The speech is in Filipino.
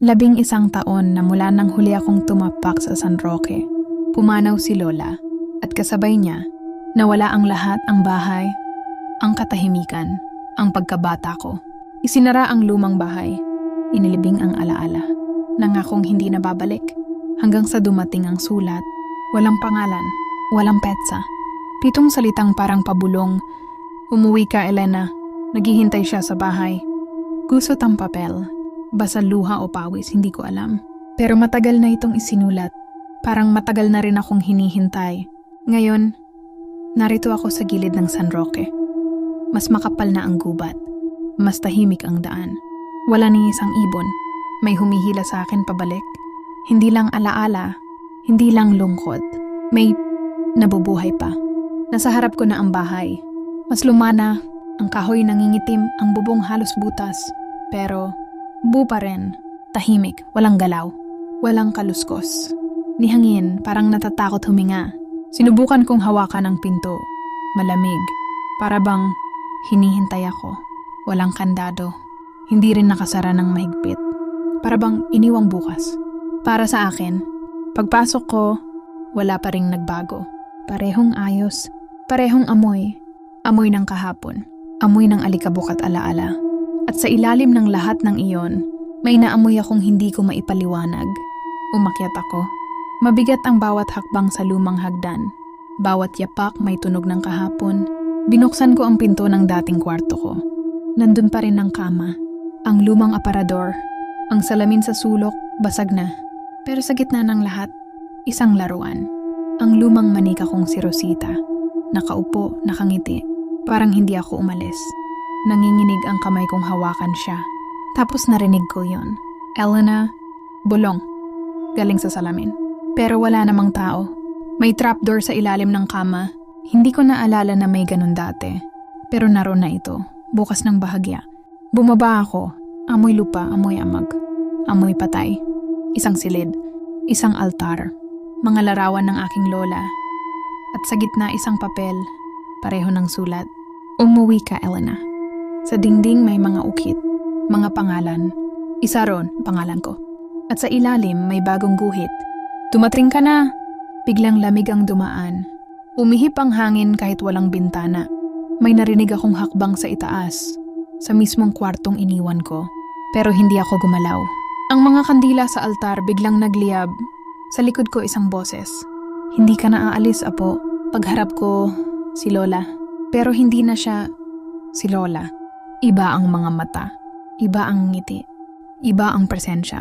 11 taon na mula nang huli akong tumapak sa San Roque. Pumanaw si Lola at kasabay niya, nawala ang lahat, ang bahay, ang katahimikan, ang pagkabata ko. Isinara ang lumang bahay, inilibing ang alaala, nangakong hindi na babalik, hanggang sa dumating ang sulat, walang pangalan, walang petsa. 7 salitang parang pabulong, umuwi ka Elena, naghihintay siya sa bahay. Gusot ang papel. Basa luha o pawis, hindi ko alam. Pero matagal na itong isinulat. Parang matagal na rin akong hinihintay. Ngayon, narito ako sa gilid ng San Roque. Mas makapal na ang gubat. Mas tahimik ang daan. Wala ni isang ibon. May humihila sa akin pabalik. Hindi lang alaala, hindi lang lungkot. May nabubuhay pa. Nasa harap ko na ang bahay. Mas lumana, ang kahoy nangingitim, ang bubong halos butas. Pero buo pa rin, tahimik, walang galaw, walang kaluskos. Ni hangin, parang natatakot huminga. Sinubukan kong hawakan ang pinto. Malamig, para bang hinihintay ako. Walang kandado, hindi rin nakasara ng mahigpit. Para bang iniwang bukas. Para sa akin, pagpasok ko, wala pa ring nagbago. Parehong ayos, parehong amoy. Amoy ng kahapon, amoy ng alikabok at alaala. At sa ilalim ng lahat ng iyon, may naamoy akong hindi ko maipaliwanag. Umakyat ako. Mabigat ang bawat hakbang sa lumang hagdan. Bawat yapak may tunog ng kahapon. Binuksan ko ang pinto ng dating kwarto ko. Nandun pa rin ang kama, ang lumang aparador, ang salamin sa sulok, basag na. Pero sa gitna ng lahat, isang laruan. Ang lumang manika kong si Rosita. Nakaupo, nakangiti. Parang hindi ako umalis. Nanginginig ang kamay kong hawakan siya. Tapos narinig ko yon. Elena, bulong. Galing sa salamin. Pero wala namang tao. May trapdoor sa ilalim ng kama. Hindi ko naalala na may ganun dati. Pero naroon na ito. Bukas ng bahagya. Bumaba ako. Amoy lupa, amoy amag. Amoy patay. Isang silid. Isang altar. Mga larawan ng aking lola. At sa gitna isang papel. Pareho ng sulat. Umuwi ka, Elena. Sa dingding may mga ukit, mga pangalan. Isa ron, pangalan ko. At sa ilalim may bagong guhit. Tumatring ka na! Biglang lamig ang dumaan. Umihip ang hangin kahit walang bintana. May narinig akong hakbang sa itaas, sa mismong kwartong iniwan ko. Pero hindi ako gumalaw. Ang mga kandila sa altar biglang nagliyab. Sa likod ko isang boses. Hindi ka na aalis, apo. Pagharap ko, si Lola. Pero hindi na siya si Lola. Iba ang mga mata, iba ang ngiti, iba ang presensya.